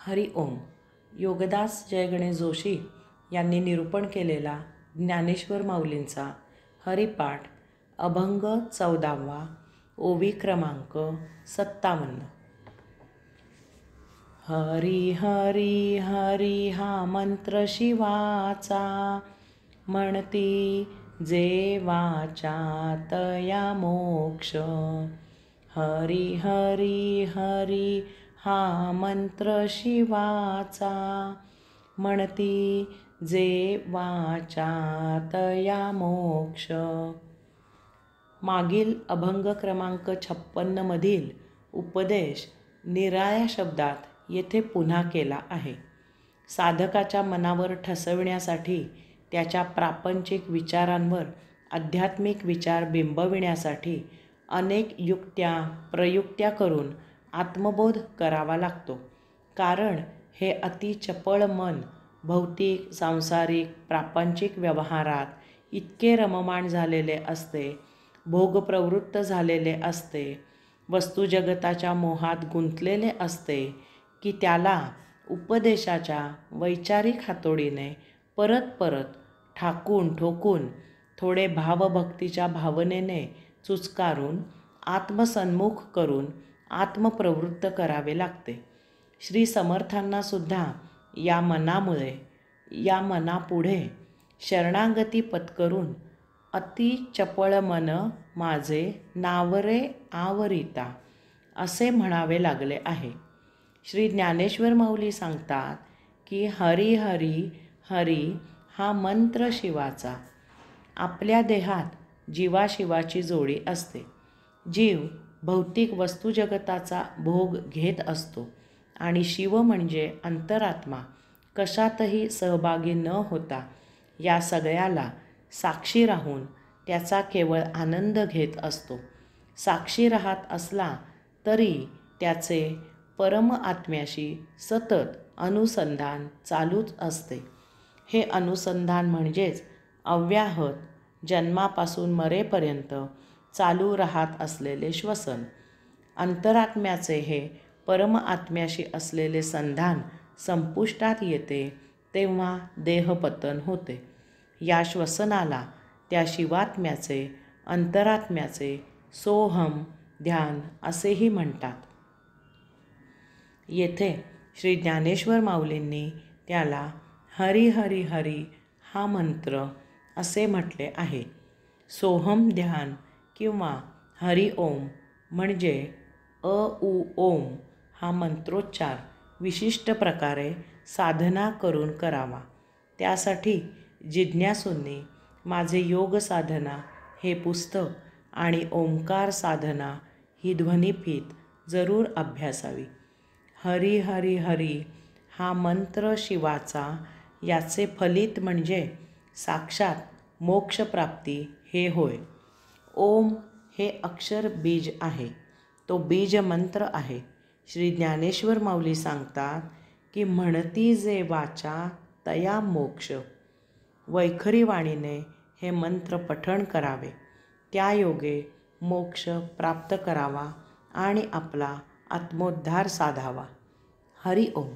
हरि ओम. योगदास जय गणेश जोशी यांनी निरूपण केलेला ज्ञानेश्वर माऊलींचा हरिपाठ अभंग 14वा, ओवी क्रमांक 57. हरी हरी हरी हा मंत्र शिवाचा, म्हणती जे वाचा तया मोक्ष. हरी हरी हरी हा मंत्र शिवाचा, म्हणती जे वाचा तया मोक्ष. मागील अभंग क्रमांक 56 मधील उपदेश निराळ्या शब्दात येथे पुन्हा केला आहे. साधकाच्या मनावर ठसविण्यासाठी, त्याच्या प्रापंचिक विचारांवर आध्यात्मिक विचार बिंबविण्यासाठी अनेक युक्त्या प्रयुक्त्या करून आत्मबोध करावा लागतो. कारण हे अति चपळ मन भौतिक, सांसारिक, प्रापंचिक व्यवहारात इतके रममाण झालेले असते, भोगप्रवृत्त झालेले असते, वस्तुजगताच्या मोहात गुंतलेले असते की त्याला उपदेशाच्या वैचारिक हातोडीने परत परत ठाकून ठोकून थोडे भावभक्तीच्या भावनेने चुचकारून आत्मसन्मुख करून आत्मप्रवृत्त करावे लागते. श्री समर्थांना सुद्धा या मनापुढे शरणागती पत्करून अति चपळ मन माझे नावरे आवरिता असे म्हणावे लागले आहे. श्री ज्ञानेश्वर माऊली सांगतात की हरी हरी हरी हा मंत्र शिवाचा. आपल्या देहात जीवाशिवाची जोडी असते. जीव भौतिक वस्तुजगताचा भोग घेत असतो आणि शिव म्हणजे अंतरात्मा कशातही सहभागी न होता या सगळ्याला साक्षी राहून त्याचा केवळ आनंद घेत असतो. साक्षी राहत असला तरी त्याचे परम आत्म्याशी सतत अनुसंधान चालूच असते. हे अनुसंधान म्हणजेच अव्याहत जन्मापासून मरेपर्यंत चालू राहत असलेले श्वसन. अंतरात्म्याचे हे परम आत्म्याशी असलेले संधान संपुष्टात येते तेव्हा देहपतन होते. या श्वसनाला त्या शिवात्म्याचे अंतरात्म्याचे सोहम ध्यान असेही म्हणतात. येथे श्री ज्ञानेश्वर माऊलींनी त्याला हरी हरी हरी हा मंत्र असे म्हटले आहे. सोहम ध्यान किंवा हरि ओम म्हणजे अ उ ओम हा मंत्रोच्चार विशिष्ट प्रकारे साधना करून करावा. त्यासाठी जिज्ञासूंनी माझे योग साधना हे पुस्तक आणि ओंकार साधना ही ध्वनिफीत जरूर अभ्यासावी. हरी हरी हरी हा मंत्र शिवाचा, याचे फलित म्हणजे साक्षात मोक्षप्राप्ती हे होय. ओम हे अक्षर बीज आहे, तो बीज मंत्र आहे. श्री ज्ञानेश्वर माऊली सांगतात की म्हणती जे वाचा तया मोक्ष. वैखरी वाणीने हे मंत्र पठण करावे, त्या योगे मोक्ष प्राप्त करावा आणि आपला आत्मोद्धार साधावा. हरि ओम.